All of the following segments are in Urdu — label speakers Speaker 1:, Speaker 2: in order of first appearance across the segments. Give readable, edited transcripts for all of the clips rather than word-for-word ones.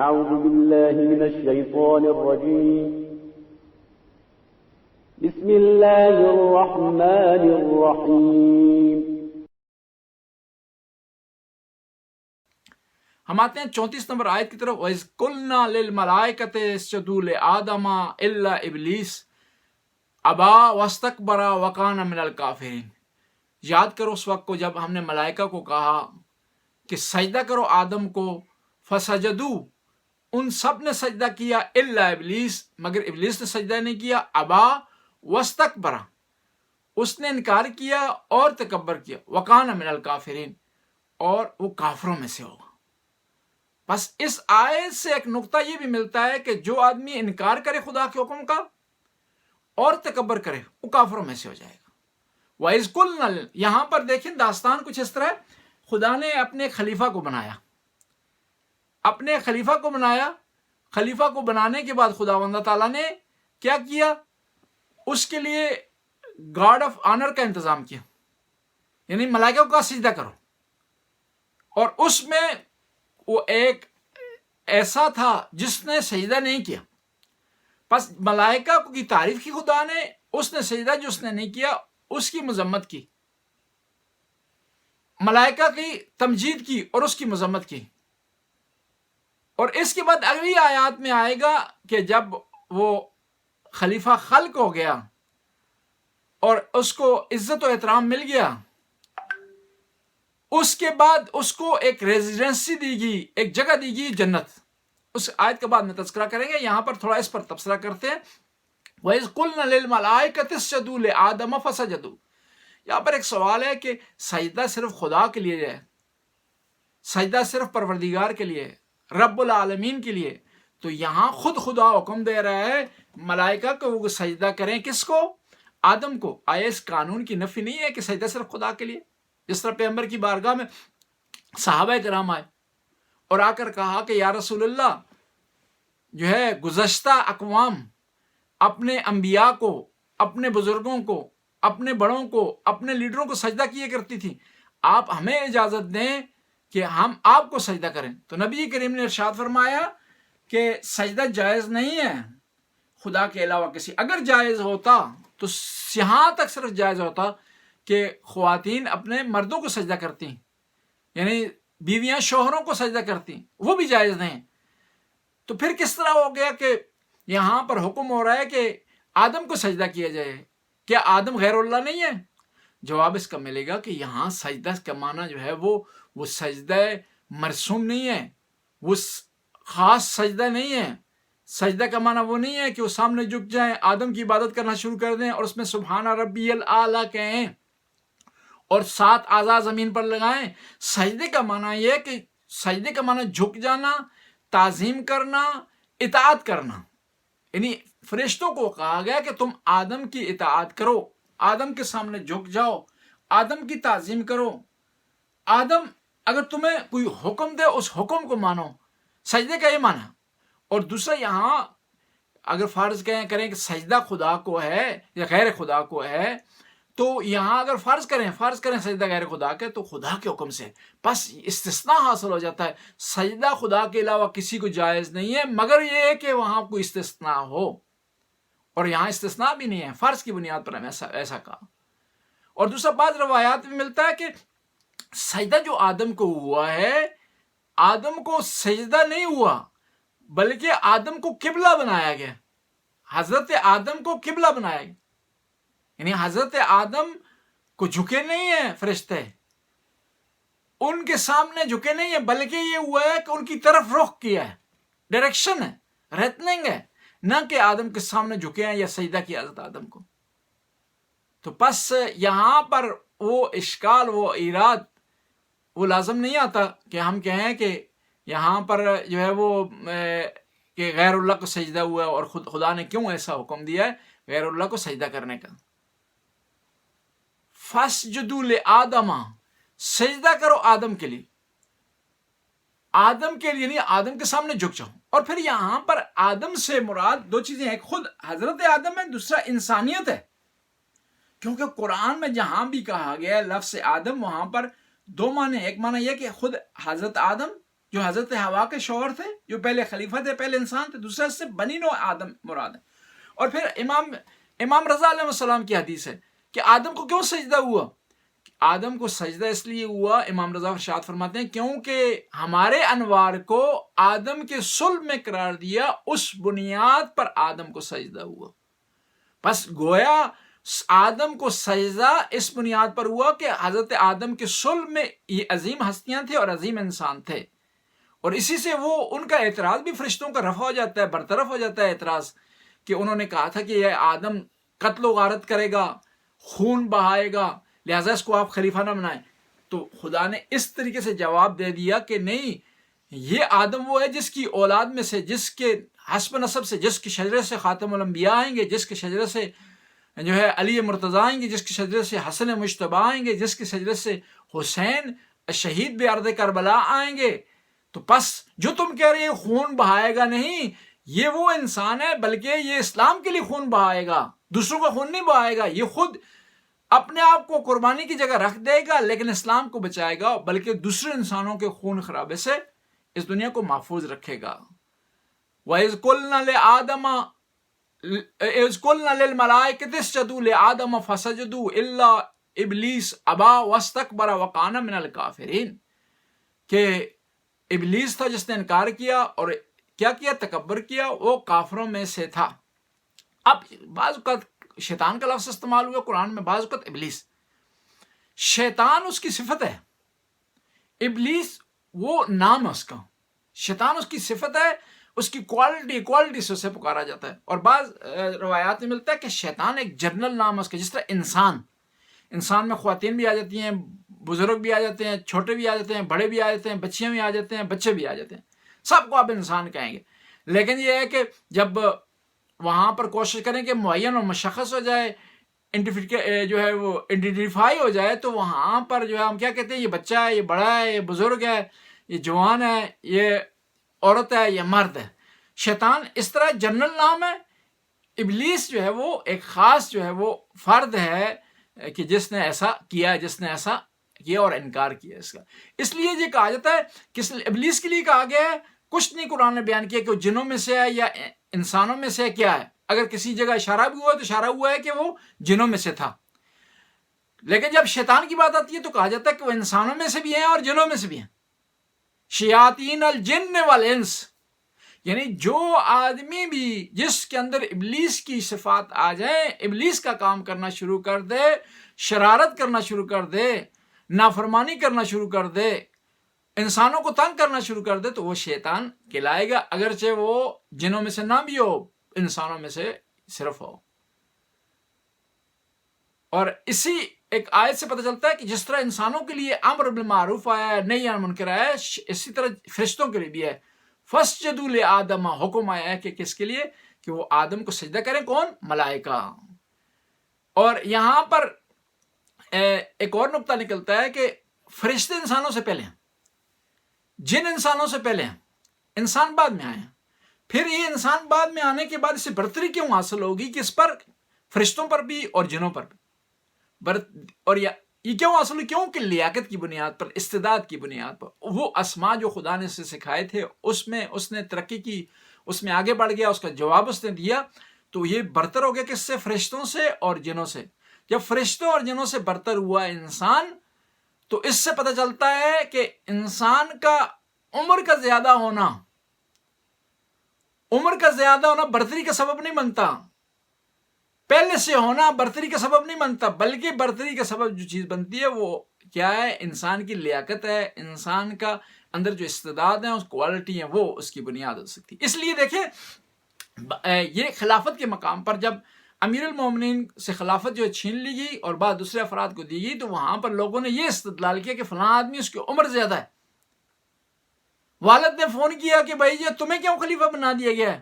Speaker 1: أعوذ بالله من الشيطان الرجيم بسم الله الرحمن الرحيم.
Speaker 2: ہم آتے ہیں 34 نمبر آیت کی طرف. وَإِذْ قُلْنَا لِلْمَلَائِكَةِ اسْجُدُوا لِآدَمَ إِلَّا إِبْلِيسَ أَبَىٰ وَاسْتَكْبَرَ وَكَانَ مِنَ الْكَافِرِينَ. یاد کرو اس وقت کو جب ہم نے ملائکہ کو کہا کہ سجدہ کرو آدم کو، فسجدوا، ان سب نے سجدہ کیا، الا ابلیس، مگر ابلیس نے سجدہ نہیں کیا، ابا واستکبر، اس نے انکار کیا اور تکبر کیا، وکان من الکافرین، اور وہ کافروں میں سے ہوگا. بس اس آیت سے ایک نقطہ یہ بھی ملتا ہے کہ جو آدمی انکار کرے خدا کے حکم کا اور تکبر کرے وہ کافروں میں سے ہو جائے گا. وَإِذْ قُلْنَا، یہاں پر دیکھیں داستان کچھ اس طرح ہے. خدا نے اپنے خلیفہ کو بنایا، اپنے خلیفہ کو بنایا. خلیفہ کو بنانے کے بعد خداوند تعالیٰ نے کیا کیا؟ اس کے لیے گارڈ آف آنر کا انتظام کیا، یعنی ملائکہ کا سجدہ کرو. اور اس میں وہ ایک ایسا تھا جس نے سجدہ نہیں کیا. پس ملائکہ کی تعریف کی خدا نے، اس نے سجدہ جس نے نہیں کیا اس کی مذمت کی، ملائکہ کی تمجید کی اور اس کی مذمت کی. اور اس کے بعد اگلی آیات میں آئے گا کہ جب وہ خلیفہ خلق ہو گیا اور اس کو عزت و احترام مل گیا، اس کے بعد اس کو ایک ریزیڈنسی دی گئی، ایک جگہ دی گئی جنت. اس آیت کے بعد میں تذکرہ کریں گے، یہاں پر تھوڑا اس پر تبصرہ کرتے ہیں. وَإِذْ قُلْنَا لِلْمَلَائِكَةِ اسْجُدُوا لِآدَمَ فَسَجَدُوا. یہاں پر ایک سوال ہے کہ سجدہ صرف خدا کے لیے ہے، سجدہ صرف پروردگار کے لیے، رب العالمین کے لیے. تو یہاں خود خدا حکم دے رہا ہے ملائکہ کو وہ سجدہ کریں. کس کو؟ آدم کو. آیا اس قانون کی نفی نہیں ہے کہ سجدہ صرف خدا کے لیے؟ جس طرح پیغمبر کی بارگاہ میں صحابہ کرام آئے اور آ کر کہا کہ یا رسول اللہ، جو ہے گزشتہ اقوام اپنے انبیاء کو، اپنے بزرگوں کو، اپنے بڑوں کو، اپنے لیڈروں کو سجدہ کیے کرتی تھی، آپ ہمیں اجازت دیں کہ ہم آپ کو سجدہ کریں. تو نبی کریم نے ارشاد فرمایا کہ سجدہ جائز نہیں ہے خدا کے علاوہ کسی. اگر جائز ہوتا تو یہاں تک صرف جائز ہوتا کہ خواتین اپنے مردوں کو سجدہ کرتی، یعنی بیویاں شوہروں کو سجدہ کرتی، وہ بھی جائز نہیں. تو پھر کس طرح ہو گیا کہ یہاں پر حکم ہو رہا ہے کہ آدم کو سجدہ کیا جائے؟ کیا آدم غیر اللہ نہیں ہے؟ جواب اس کا ملے گا کہ یہاں سجدہ کا معنی جو ہے وہ سجدہ مرسوم نہیں ہے، وہ خاص سجدہ نہیں ہے. سجدہ کا معنی وہ نہیں ہے کہ وہ سامنے جھک جائیں، آدم کی عبادت کرنا شروع کر دیں اور اس میں سبحان ربی الاعلیٰ کہیں اور 7 اعضاء زمین پر لگائیں. سجدے کا معنی یہ ہے کہ سجدے کا معنی جھک جانا، تعظیم کرنا، اطاعت کرنا. یعنی فرشتوں کو کہا گیا کہ تم آدم کی اطاعت کرو، آدم کے سامنے جھک جاؤ، آدم کی تعظیم کرو. آدم اگر تمہیں کوئی حکم دے اس حکم کو مانو. سجدے کا یہ معنی. اور دوسرا یہاں اگر فرض کریں کہ سجدہ خدا کو ہے یا غیر خدا کو ہے، تو یہاں اگر فرض کریں سجدہ غیر خدا کے، تو خدا کے حکم سے بس استثناء حاصل ہو جاتا ہے. سجدہ خدا کے علاوہ کسی کو جائز نہیں ہے، مگر یہ ہے کہ وہاں کوئی استثناء ہو. اور یہاں استثناء بھی نہیں ہے، فرض کی بنیاد پر ہم ایسا کہا. اور دوسرا بعض روایات میں ملتا ہے کہ سجدہ جو آدم کو ہوا ہے، آدم کو سجدہ نہیں ہوا بلکہ آدم کو قبلہ بنایا گیا. حضرت آدم کو قبلہ بنایا گیا، یعنی حضرت آدم کو جھکے نہیں ہیں فرشتے، ان کے سامنے جھکے نہیں ہیں، بلکہ یہ ہوا ہے کہ ان کی طرف رخ کیا ہے، ڈائریکشن ہے، ریٹننگ ہے، نہ کہ آدم کے سامنے جھکے ہیں یا سجدہ کیا حضرت آدم کو. تو پس یہاں پر وہ اشکال، وہ ایراد، وہ لازم نہیں آتا کہ ہم کہیں کہ یہاں پر جو ہے وہ کہ غیر اللہ کو سجدہ ہوا اور خدا نے کیوں ایسا حکم دیا ہے غیر اللہ کو سجدہ کرنے کا. فَاسْجُدُوا لِآدَمَ، سجدہ کرو آدم کے لیے، آدم کے لیے، یعنی آدم کے سامنے جھک جاؤ. اور پھر یہاں پر آدم سے مراد 2 چیزیں ہیں، خود حضرت آدم ہے، دوسرا انسانیت ہے. کیونکہ قرآن میں جہاں بھی کہا گیا لفظ آدم، وہاں پر 2 معنی. ایک معنی یہ کہ خود حضرت آدم جو حضرت حوا کے شوہر تھے، جو پہلے خلیفہ تھے، پہلے انسان تھے، دوسرا اس سے بنی نوع آدم مراد ہے۔ اور پھر امام رضا علیہ السلام کی حدیث ہے کہ آدم کو کیوں سجدہ ہوا؟ آدم کو سجدہ اس لیے ہوا، امام رضا ارشاد فرماتے ہیں، کیونکہ ہمارے انوار کو آدم کے صلب میں قرار دیا، اس بنیاد پر آدم کو سجدہ ہوا۔ بس گویا آدم کو سجدہ اس بنیاد پر ہوا کہ حضرت آدم کے صلب میں یہ عظیم ہستیاں تھے اور عظیم انسان تھے، اور اسی سے وہ ان کا اعتراض بھی فرشتوں کا رفع ہو جاتا ہے، برطرف ہو جاتا ہے اعتراض، کہ انہوں نے کہا تھا کہ یہ آدم قتل و غارت کرے گا، خون بہائے گا، لہٰذا اس کو آپ خلیفہ نہ بنائیں۔ تو خدا نے اس طریقے سے جواب دے دیا کہ نہیں، یہ آدم وہ ہے جس کی اولاد میں سے، جس کے حسب نسب سے، جس کے شجرے سے خاتم الانبیاء آئیں گے، جس کے شجرے سے جو ہے علی مرتضیٰ آئیں گے، جس کے شجرے سے حسن مجتبیٰ آئیں گے، جس کے شجرے سے حسین شہید بارد کربلا آئیں گے۔ تو پس جو تم کہہ رہے ہیں خون بہائے گا، نہیں، یہ وہ انسان ہے، بلکہ یہ اسلام کے لیے خون بہائے گا، دوسروں کا خون نہیں بہائے گا، یہ خود اپنے آپ کو قربانی کی جگہ رکھ دے گا، لیکن اسلام کو بچائے گا، بلکہ دوسرے انسانوں کے خون خرابے سے اس دنیا کو محفوظ رکھے گا۔ وَإِذْ قُلْنَا لِلْمَلَائِكَةِ اسْجُدُوا لِآدَمَ فَسَجَدُوا إِلَّا إِبْلِيسَ أَبَىٰ وَاسْتَكْبَرَ وَكَانَ مِنَ الْكَافِرِينَ، کہ ابلیس تھا جس نے انکار کیا اور کیا کیا، تکبر کیا، وہ کافروں میں سے تھا۔ اب بعض اوقات شیطان کا لفظ استعمال ہوا قرآن میں، بعض اوقات ابلیس۔ شیطان اس کی صفت ہے، ابلیس وہ نام ہے اس کا۔ شیطان اس کی صفت ہے، اس کی کوالٹی سے اسے پکارا جاتا ہے۔ اور بعض روایات میں ملتا ہے کہ شیطان ایک جنرل نام ہے اس کا، جس طرح انسان میں خواتین بھی آ جاتی ہیں، بزرگ بھی آ جاتے ہیں، چھوٹے بھی آ جاتے ہیں، بڑے بھی آ جاتے ہیں، بچیاں بھی آ جاتے ہیں، بچے بھی آ جاتے ہیں، سب کو آپ انسان کہیں گے۔ لیکن یہ ہے کہ جب وہاں پر کوشش کریں کہ معین اور مشخص ہو جائے، جو ہے وہ آئیڈینٹیفائی ہو جائے، تو وہاں پر جو ہے ہم کیا کہتے ہیں، یہ بچہ ہے، یہ بڑا ہے، یہ بزرگ ہے، یہ جوان ہے، یہ عورت ہے، یہ مرد ہے۔ شیطان اس طرح جنرل نام ہے، ابلیس جو ہے وہ ایک خاص جو ہے وہ فرد ہے کہ جس نے ایسا کیا، جس نے ایسا کیا اور انکار کیا اس کا۔ اس لیے یہ کہا جاتا ہے کہ ابلیس کے لیے کہا گیا ہے، کچھ نہیں قرآن نے بیان کیا کہ وہ جنوں میں سے ہے یا انسانوں میں سے کیا ہے۔ اگر کسی جگہ اشارہ بھی ہوا تو اشارہ ہوا ہے کہ وہ جنوں میں سے تھا، لیکن جب شیطان کی بات آتی ہے تو کہا جاتا ہے کہ وہ انسانوں میں سے بھی ہیں اور جنوں میں سے بھی ہیں۔ شیاطین الجن والانس، یعنی جو آدمی بھی جس کے اندر ابلیس کی صفات آ جائیں، ابلیس کا کام کرنا شروع کر دے، شرارت کرنا شروع کر دے، نافرمانی کرنا شروع کر دے، انسانوں کو تنگ کرنا شروع کر دے، تو وہ شیطان کہلائے گا، اگرچہ وہ جنوں میں سے نہ بھی ہو، انسانوں میں سے صرف ہو۔ اور اسی ایک آیت سے پتہ چلتا ہے کہ جس طرح انسانوں کے لیے امر بالمعروف آیا ہے، نہی عن منکر آیا ہے، اسی طرح فرشتوں کے لیے بھی ہے۔ فَاسْجُدُوا لِآدَمَ، حکم آیا ہے کہ کس کے لیے؟ کہ وہ آدم کو سجدہ کریں۔ کون؟ ملائکہ۔ اور یہاں پر ایک اور نقطہ نکلتا ہے کہ فرشتے انسانوں سے پہلے ہیں، جن انسانوں سے پہلے ہیں، انسان بعد میں آئے ہیں۔ پھر یہ انسان بعد میں آنے کے بعد اسے برتری کیوں حاصل ہوگی؟ کس پر؟ فرشتوں پر بھی اور جنوں پر بھی۔ اور یہ کیوں حاصل ہوئی؟ کیوں کہ لیاقت کی بنیاد پر، استعداد کی بنیاد پر، وہ اسما جو خدا نے اسے سکھائے تھے اس میں اس نے ترقی کی، اس میں آگے بڑھ گیا، اس کا جواب اس نے دیا، تو یہ برتر ہو گیا کس سے؟ فرشتوں سے اور جنوں سے۔ جب فرشتوں اور جنوں سے برتر ہوا انسان، تو اس سے پتہ چلتا ہے کہ انسان کا عمر کا زیادہ ہونا برتری کا سبب نہیں بنتا، پہلے سے ہونا برتری کا سبب نہیں بنتا، بلکہ برتری کا سبب جو چیز بنتی ہے وہ کیا ہے؟ انسان کی لیاقت ہے، انسان کا اندر جو استعداد ہیں، اس کوالٹی ہیں، وہ اس کی بنیاد ہو سکتی۔ اس لیے دیکھیں، یہ خلافت کے مقام پر جب امیر المومنین سے خلافت جو چھین لی گئی اور بعد دوسرے افراد کو دی گئی، تو وہاں پر لوگوں نے یہ استدلال کیا کہ فلاں آدمی اس کی عمر زیادہ ہے۔ والد نے فون کیا کہ بھائی یہ تمہیں کیوں خلیفہ بنا دیا گیا ہے؟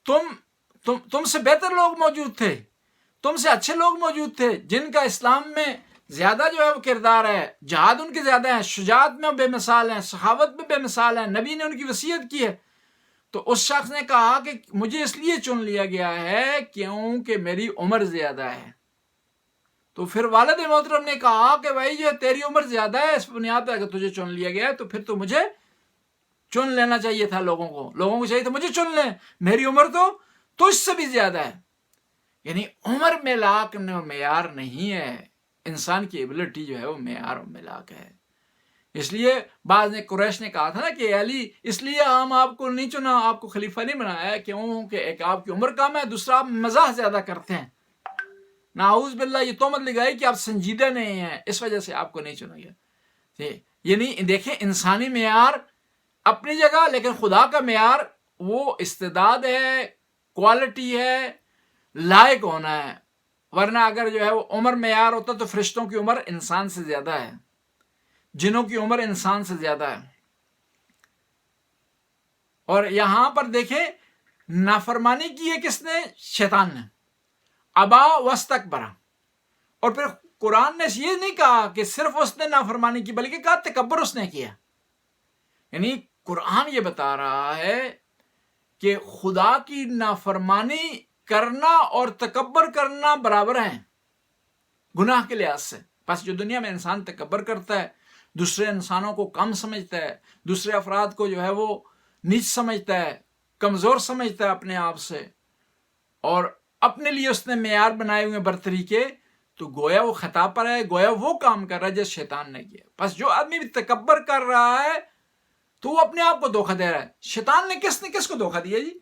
Speaker 2: تم سے بہتر لوگ موجود تھے، تم سے اچھے لوگ موجود تھے، جن کا اسلام میں زیادہ جو ہے وہ کردار ہے، جہاد ان کے زیادہ ہیں، شجاعت میں بے مثال ہیں، سخاوت میں بے مثال ہیں، نبی نے ان کی وصیت کی ہے۔ تو اس شخص نے کہا کہ مجھے اس لیے چن لیا گیا ہے کیونکہ میری عمر زیادہ ہے۔ تو پھر والد محترم نے کہا کہ بھائی جو تیری عمر زیادہ ہے، اس بنیاد پہ اگر تجھے چن لیا گیا ہے تو پھر تو مجھے چن لینا چاہیے تھا، لوگوں کو چاہیے تھا مجھے چن لیں، میری عمر تو تجھ سے بھی زیادہ ہے۔ یعنی عمر میلاک معیار نہیں ہے، انسان کی ایبلٹی جو ہے وہ معیار میلاک ہے۔ اس لیے بعض نے قریش نے کہا تھا نا کہ علی اس لیے ہم آپ کو نہیں چنا، آپ کو خلیفہ نہیں بنایا، کیوں کہ ایک آپ کی عمر کم ہے، دوسرا آپ مزاح زیادہ کرتے ہیں، نعوذ باللہ یہ تہمت لگائی کہ آپ سنجیدہ نہیں ہیں، اس وجہ سے آپ کو نہیں چنا گیا۔ یعنی دیکھیں انسانی معیار اپنی جگہ، لیکن خدا کا معیار وہ استعداد ہے، کوالٹی ہے، لائق ہونا ہے۔ ورنہ اگر جو ہے وہ عمر معیار ہوتا تو فرشتوں کی عمر انسان سے زیادہ ہے، جنوں کی عمر انسان سے زیادہ ہے۔ اور یہاں پر دیکھیں نافرمانی کی ہے کس نے؟ شیطان نے، ابا واستکبر۔ اور پھر قرآن نے یہ نہیں کہا کہ صرف اس نے نافرمانی کی، بلکہ کہا تکبر اس نے کیا۔ یعنی قرآن یہ بتا رہا ہے کہ خدا کی نافرمانی کرنا اور تکبر کرنا برابر ہیں گناہ کے لحاظ سے۔ بس جو دنیا میں انسان تکبر کرتا ہے، دوسرے انسانوں کو کم سمجھتا ہے، دوسرے افراد کو جو ہے وہ نیچ سمجھتا ہے، کمزور سمجھتا ہے اپنے آپ سے، اور اپنے لیے اس نے معیار بنائے ہوئے برتری کے، تو گویا وہ خطا پر ہے، گویا وہ کام کر رہا ہے جس شیطان نے کیا۔ بس جو آدمی بھی تکبر کر رہا ہے تو وہ اپنے آپ کو دھوکہ دے رہا ہے۔ شیطان نے کس کو دھوکہ دیا جی؟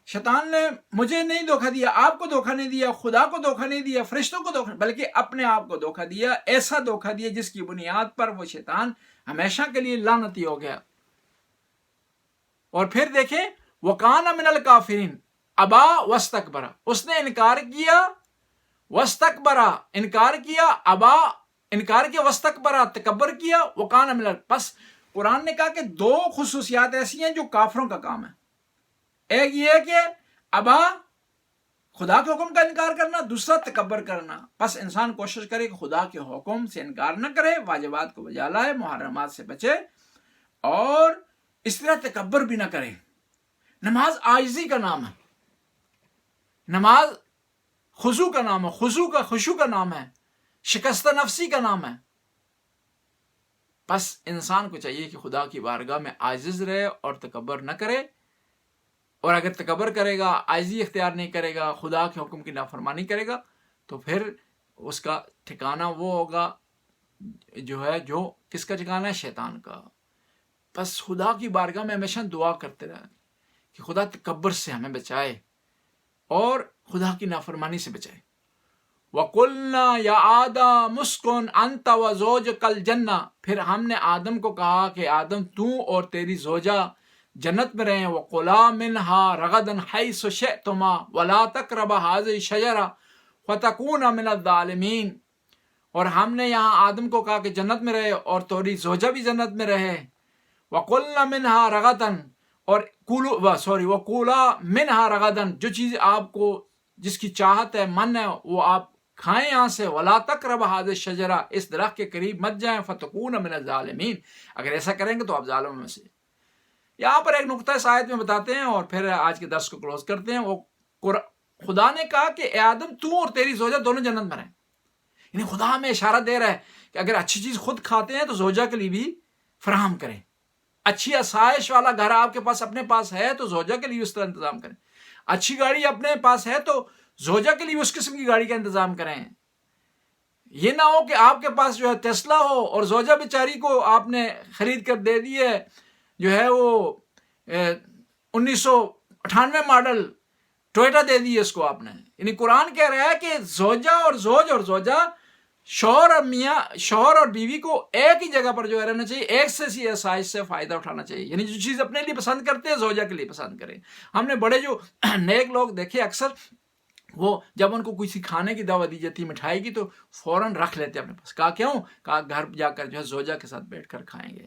Speaker 2: شیطان نے مجھے نہیں دھوکہ دیا، آپ کو دھوکہ نہیں دیا، خدا کو دھوکہ نہیں دیا، فرشتوں کو دھوکہ، بلکہ اپنے آپ کو دھوکہ دیا، ایسا دھوکہ دیا جس کی بنیاد پر وہ شیطان ہمیشہ کے لیے لعنتی ہو گیا۔ اور پھر دیکھیں وَكَانَ مِنَ الْكَافِرِينَ، ابا واستکبر، اس نے انکار کیا، واستکبر انکار کیا، ابا انکار کیا، واستکبر تکبر کیا، وَكَانَ مِنَ بس قرآن نے کہا کہ دو خصوصیات ایسی ہیں جو کافروں کا کام ہے۔ ایک یہ ہے کہ ابا خدا کے حکم کا انکار کرنا، دوسرا تکبر کرنا۔ بس انسان کوشش کرے کہ خدا کے حکم سے انکار نہ کرے، واجبات کو بجا لائے، محرمات سے بچے، اور اس طرح تکبر بھی نہ کرے۔ نماز عاجزی کا نام ہے، نماز خضوع کا نام ہے، خشوع کا نام ہے، شکستہ نفسی کا نام ہے۔ بس انسان کو چاہیے کہ خدا کی بارگاہ میں عاجز رہے اور تکبر نہ کرے، اور اگر تکبر کرے گا، عاجزی اختیار نہیں کرے گا، خدا کے حکم کی نافرمانی کرے گا، تو پھر اس کا ٹھکانہ وہ ہوگا جو کس کا ٹھکانہ ہے؟ شیطان کا۔ بس خدا کی بارگاہ میں ہمیشہ دعا کرتے رہے کہ خدا تکبر سے ہمیں بچائے اور خدا کی نافرمانی سے بچائے۔ وَقُلْنَا يَا آدَمُ اسْكُنْ أَنْتَ وَزَوْجُكَ الْجَنَّةَ، پھر ہم نے آدم کو کہا کہ آدم تو اور تیری زوجہ جنت میں رہیں، وَقُلَا مِنْهَا رَغَدًا حَيْثُ شِئْتُمَا وَلَا تَقْرَبَا هَٰذِهِ الشَّجَرَةَ فَتَكُونَا مِنَ الظَّالِمِينَ، اور ہم نے یہاں آدم کو کہا کہ جنت میں رہے اور تیری زوجہ بھی جنت میں رہے۔ وَقُلْنَا مِنْهَا رَغَدًا، اور وَقُولَا مِنْهَا رَغَدًا، جو چیز آپ کو جس کی چاہت ہے، من ہے، وہ آپ کھائیں یہاں سے، وَلَا تَقْرَبَا هَٰذِهِ الشَّجَرَةَ، اس درخت کے قریب مت جائیں، فَتَكُونَ مِنَ الظَّالِمِينَ، اگر ایسا کریں گے تو آپ ظالموں میں سے۔ یہاں پر ایک نقطہ اس آیت میں بتاتے ہیں اور پھر آج کے درس کو کلوز کرتے ہیں۔ وہ خدا نے کہا کہ اے آدم تو اور تیری زوجہ دونوں جنت میں رہیں، یعنی خدا ہمیں اشارہ دے رہا ہے کہ اگر اچھی چیز خود کھاتے ہیں تو زوجہ کے لیے بھی فراہم کریں، اچھی آسائش والا گھر آپ کے پاس اپنے پاس ہے تو زوجہ کے لیے اس طرح انتظام کریں، اچھی گاڑی اپنے پاس ہے تو زوجہ کے لیے اس قسم کی گاڑی کا انتظام کریں۔ یہ نہ ہو کہ آپ کے پاس جو ہے ٹیسلا ہو اور زوجہ بیچاری کو آپ نے خرید کر دے دی ہے جو ہے وہ 1998 ماڈل ٹوئیٹا دے دی ہے اس کو آپ نے۔ یعنی قرآن کہہ رہا ہے کہ زوجہ اور زوجہ، شوہر اور بیوی کو ایک ہی جگہ پر جو ہے رہنا چاہیے، ایک سے سی آسائش سے فائدہ اٹھانا چاہیے، یعنی جو چیز اپنے لیے پسند کرتے ہیں زوجہ کے لیے پسند کریں۔ ہم نے بڑے جو نیک لوگ دیکھے اکثر، وہ جب ان کو کسی کھانے کی دعوت دی جاتی مٹھائی کی تو فوراً رکھ لیتے اپنے پاس۔ کہا کیوں؟ کہا گھر جا کر جو ہے زوجہ کے ساتھ بیٹھ کر کھائیں گے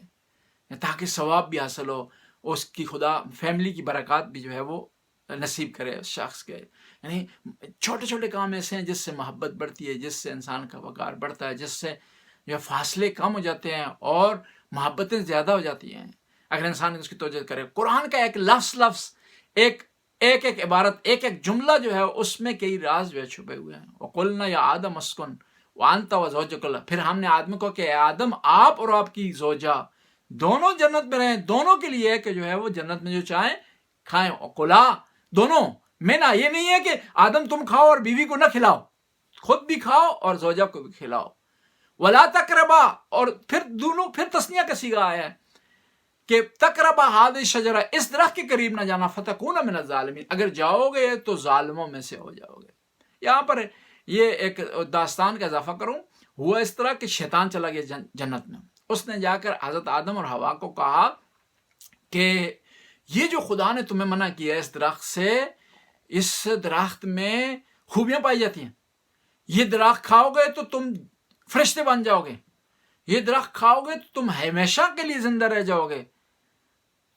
Speaker 2: تاکہ ثواب بھی حاصل ہو، اس کی خدا فیملی کی برکات بھی جو ہے وہ نصیب کرے اس شخص کے۔ یعنی چھوٹے چھوٹے کام ایسے ہیں جس سے محبت بڑھتی ہے، جس سے انسان کا وقار بڑھتا ہے، جس سے جو ہے فاصلے کم ہو جاتے ہیں اور محبتیں زیادہ ہو جاتی ہیں اگر انسان اس کی توجہ کرے۔ قرآن کا ایک لفظ ایک عبارت، ایک جملہ جو ہے اس میں کئی راز جو ہے چھپے ہوئے ہیں۔ وَقُلْنَا يَا آدَمُ اسْكُنْ، وانت وزوجک اللہ، پھر ہم نے آدم کو کہ اے آدم آپ اور آپ کی زوجہ دونوں جنت میں رہیں، دونوں کے لیے کہ جو ہے وہ جنت میں جو چاہیں کھائیں، کلا دونوں میں نہ، یہ نہیں ہے کہ آدم تم کھاؤ اور بیوی کو نہ کھلاؤ، خود بھی کھاؤ اور زوجہ کو بھی کھلاؤ. ولا تقربا، اور پھر دونوں، پھر تسنیہ کا صیغہ آیا ہے کہ تقربا هذه الشجرہ، اس درخت کے قریب نہ جانا، فتکون من الظالمین، اگر جاؤ گے تو ظالموں میں سے ہو جاؤ گے. یہاں پر یہ ایک داستان کا اضافہ کروں، ہوا اس طرح کہ شیطان چلا گیا جنت میں، اس نے جا کر حضرت آدم اور حوا کو کہا کہ یہ جو خدا نے تمہیں منع کیا ہے اس درخت سے، اس درخت میں خوبیاں پائی جاتی ہیں، یہ درخت کھاؤ گے تو تم فرشتے بن جاؤ گے، یہ درخت کھاؤ گے تو تم ہمیشہ کے لیے زندہ رہ جاؤ گے.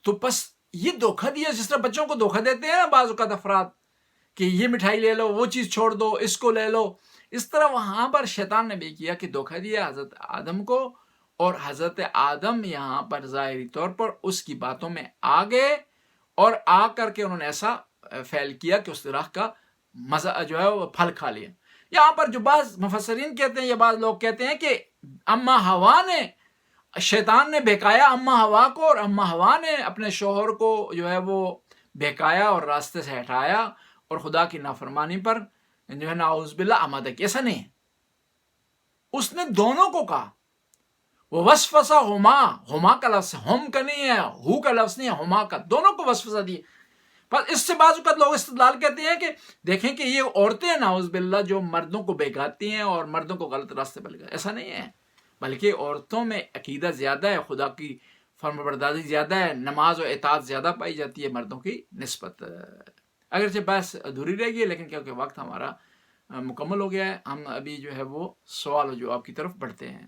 Speaker 2: تو بس یہ دھوکہ دیا، جس طرح بچوں کو دھوکہ دیتے ہیں نا بعض اوقات افراد کہ یہ مٹھائی لے لو، وہ چیز چھوڑ دو، اس کو لے لو، اس طرح وہاں پر شیطان نے بھی کیا کہ دھوکہ دیا حضرت آدم کو، اور حضرت آدم یہاں پر ظاہری طور پر اس کی باتوں میں آ گئے، اور آ کر کے انہوں نے ایسا فعل کیا کہ اس درخت کا مزہ جو ہے وہ پھل کھا لیا. یہاں پر جو بعض مفسرین کہتے ہیں یا بعض لوگ کہتے ہیں کہ اما ہوا نے، شیطان نے بہکایا اما ہوا کو، اور اما ہوا نے اپنے شوہر کو جو ہے وہ بہکایا اور راستے سے ہٹایا اور خدا کی نافرمانی پر جو ہے نعوذ باللہ آمادہ کیا. ایسا نہیں ہے، اس نے دونوں کو کہا. وہ وسوسہ ہما کا لفظ، ہم کا نہیں ہے، ہو کا لفظ نہیں ہے، ہما کا، دونوں کو وسوسہ دیے. بس اس سے بعض اوقات لوگ استدلال کہتے ہیں کہ دیکھیں کہ یہ عورتیں نعوذ باللہ جو مردوں کو بہکاتی ہیں اور مردوں کو غلط راستے پر لگاتی، ایسا نہیں ہے، بلکہ عورتوں میں عقیدہ زیادہ ہے، خدا کی فرمانبرداری زیادہ ہے، نماز و اطاعت زیادہ پائی جاتی ہے مردوں کی نسبت. اگرچہ بحث ادھوری رہ گئی ہے، لیکن کیونکہ وقت ہمارا مکمل ہو گیا ہے، ہم ابھی جو ہے وہ سوال و جواب کی طرف بڑھتے ہیں.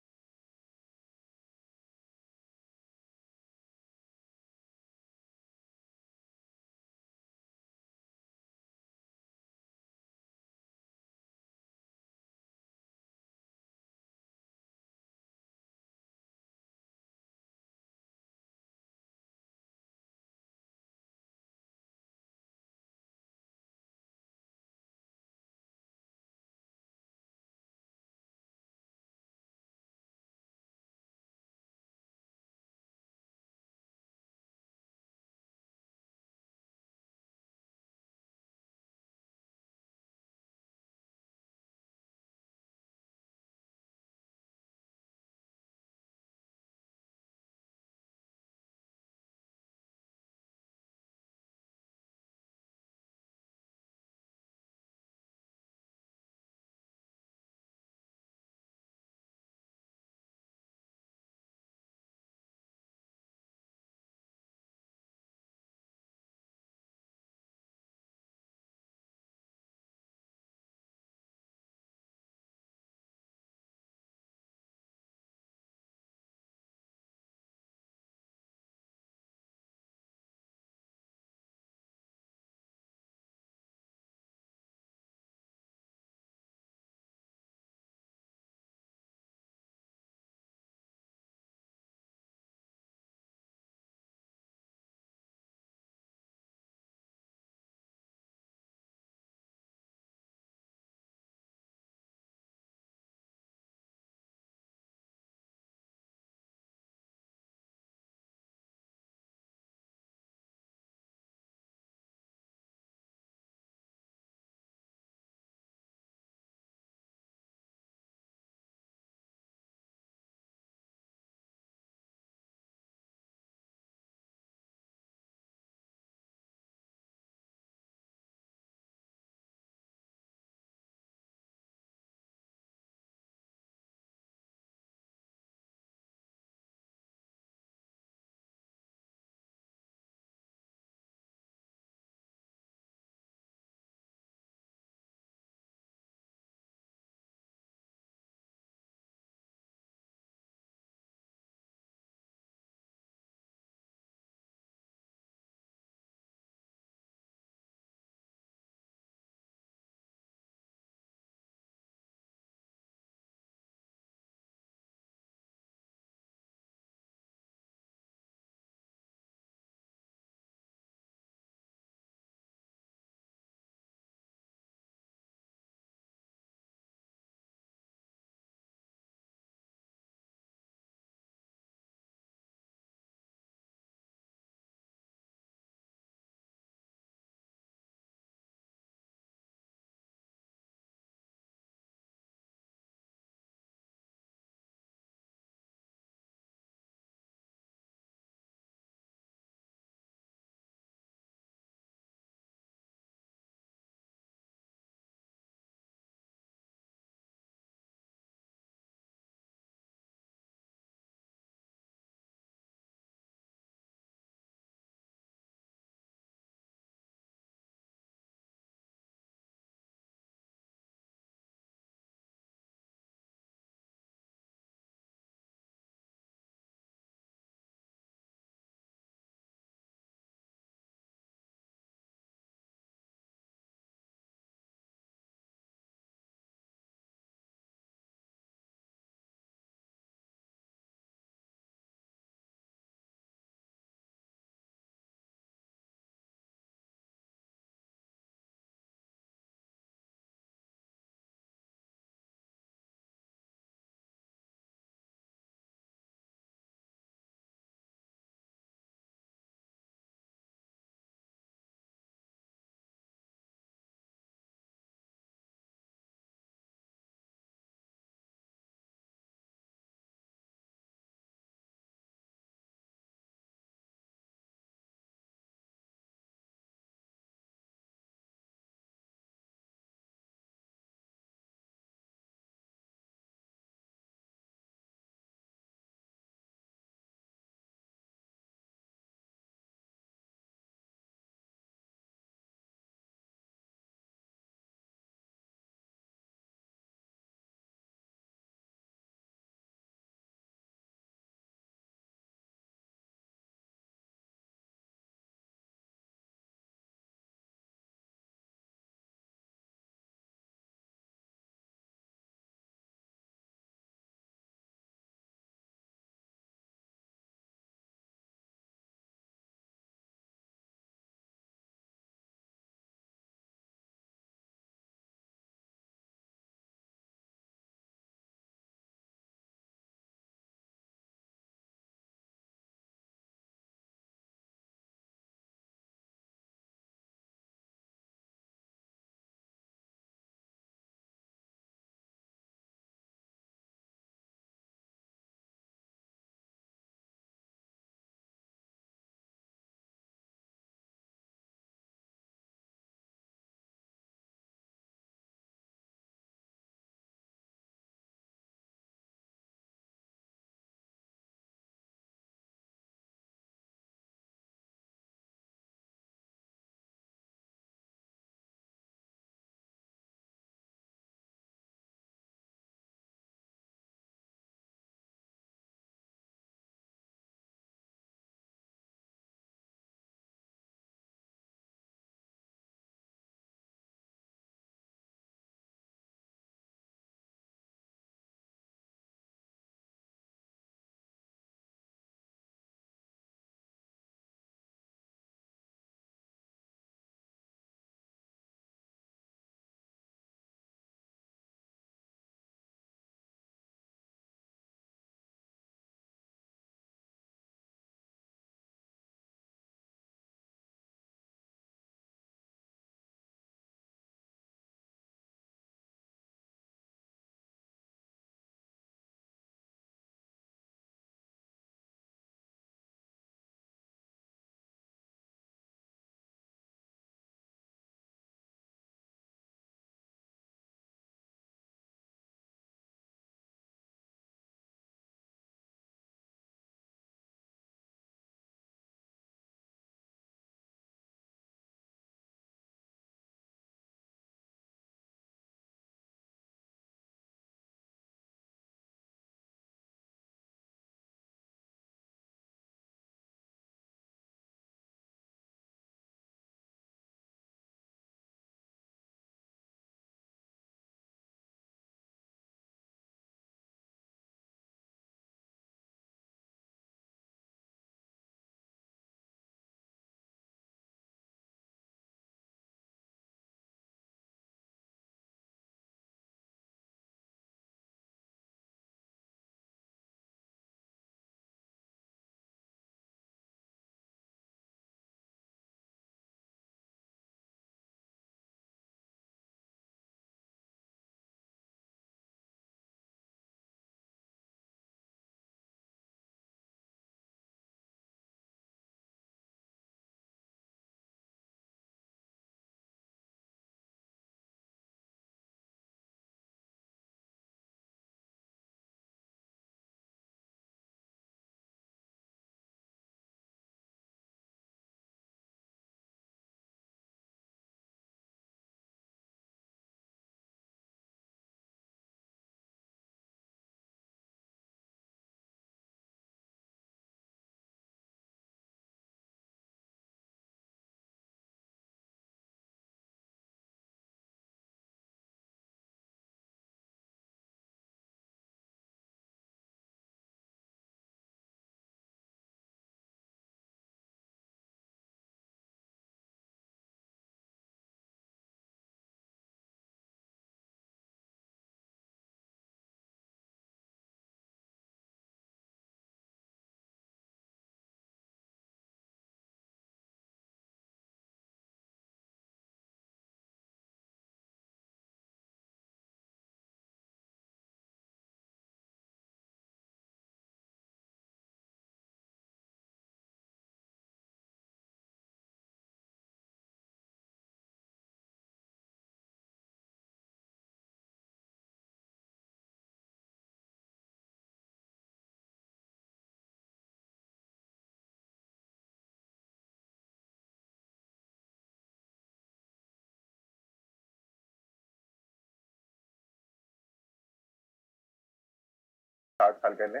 Speaker 3: خیال کر لیں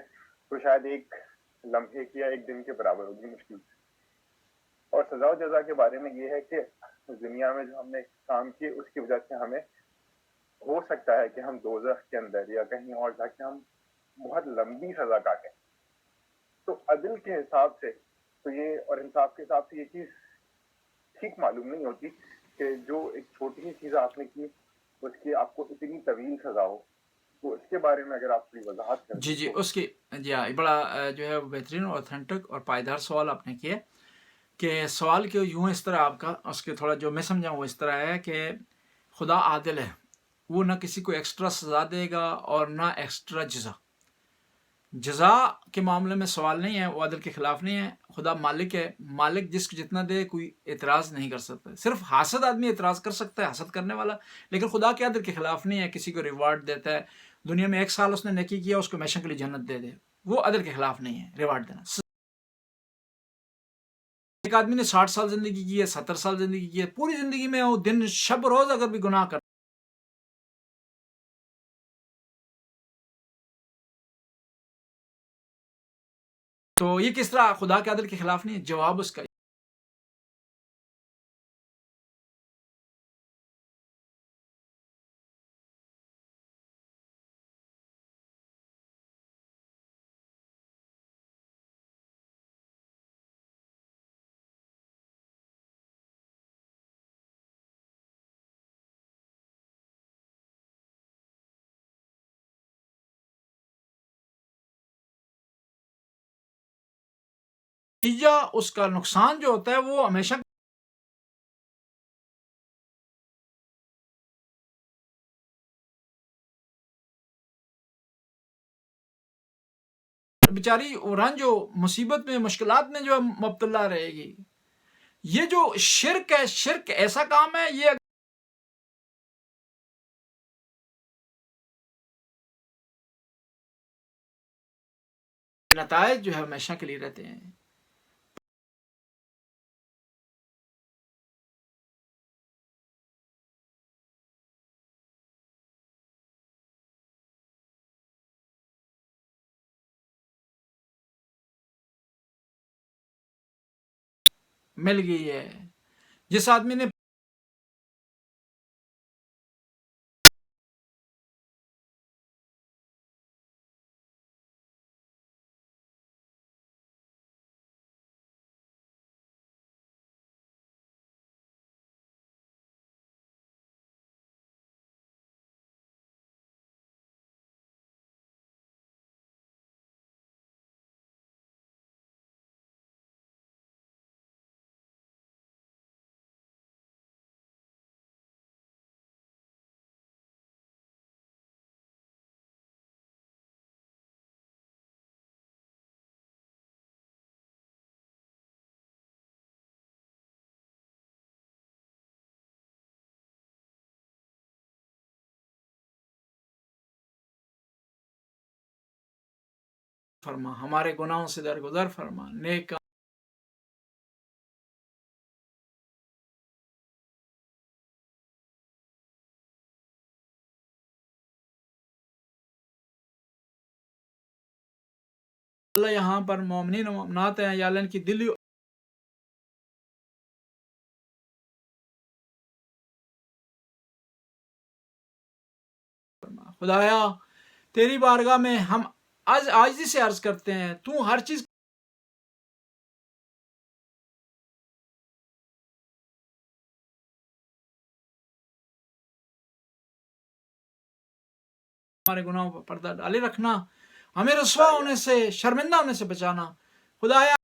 Speaker 3: تو شاید ایک لمحے کی یا ایک دن کے برابر ہوگی مشکل سے. اور سزا و جزا کے بارے میں یہ ہے کہ دنیا میں جو ہم نے کام کیے اس کی وجہ سے ہمیں ہو سکتا ہے کہ ہم دوزخ کے اندر یا کہیں اور جا کے ہم بہت لمبی سزا کاٹیں. تو عدل کے حساب سے تو یہ اور انصاف کے حساب سے یہ چیز ٹھیک معلوم نہیں ہوتی کہ جو ایک چھوٹی سی چیز آپ نے کی اس کی آپ کو اتنی طویل سزا ہو. تو اس کے بارے میں اگر آپ تھوڑی وضاحت کریں.
Speaker 2: جی اس کی بڑا جو ہے بہترین اور اوتھینٹک اور پائیدار سوال آپ نے کیا کہ سوال کے یوں اس طرح آپ کا اس کے تھوڑا جو میں سمجھاؤں وہ اس طرح ہے کہ خدا عادل ہے. وہ نہ کسی کو ایکسٹرا سزا دے گا اور نہ ایکسٹرا جزا کے معاملے میں سوال نہیں ہے. وہ عدل کے خلاف نہیں ہے. خدا مالک ہے. مالک جس کو جتنا دے کوئی اعتراض نہیں کر سکتا. صرف حاسد آدمی اعتراض کر سکتا ہے, حسد کرنے والا. لیکن خدا کے عدل کے خلاف نہیں ہے. کسی کو ریوارڈ دیتا ہے. دنیا میں 1 سال اس نے نیکی کیا اس کو ہمیشہ کے لیے جنت دے دے. وہ عدل کے خلاف نہیں ہے ریوارڈ دینا. ایک آدمی نے 60 سال زندگی کی ہے, 70 سال زندگی کی ہے, پوری زندگی میں وہ دن شب روز اگر بھی گناہ کر تو یہ کس طرح خدا کے عدل کے خلاف نہیں ہے؟ جواب اس کا نتیجہ, اس کا نقصان جو ہوتا ہے وہ ہمیشہ بیچاری رنج و مصیبت میں مشکلات میں جو مبتلا رہے گی. یہ جو شرک ہے, شرک ایسا کام ہے یہ نتائج جو ہے ہمیشہ کے لیے رہتے ہیں. مل گئی ہے جس آدمی نے فرما, ہمارے گناہوں سے درگزر فرما, نیک اللہ یہاں پر مومنین و مومنات ہیں یا اللہ ان کی دلی خدایا تیری بارگاہ میں ہم عاجزی سے عرض کرتے ہیں, تو ہر چیز ہمارے گناہوں پر پردہ ڈالے رکھنا, ہمیں رسوا ہونے سے, شرمندہ ہونے سے بچانا. خدایا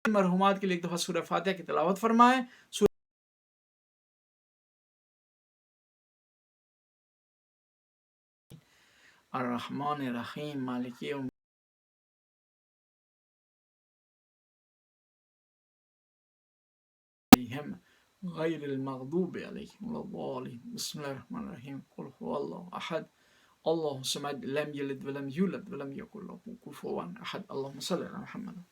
Speaker 2: مرحومات کے لیے ایک دفعہ سورہ فاتحہ کی تلاوت فرمائیں. الرحمن الرحیم مالک یوم غیر المغضوب علیہم ولا الضالین. بسم اللہ الرحمن الرحیم. قل هو اللہ احد الله الصمد لم يلد ولم يولد ولم يكن له كفوا أحد. اللهم صل على محمد.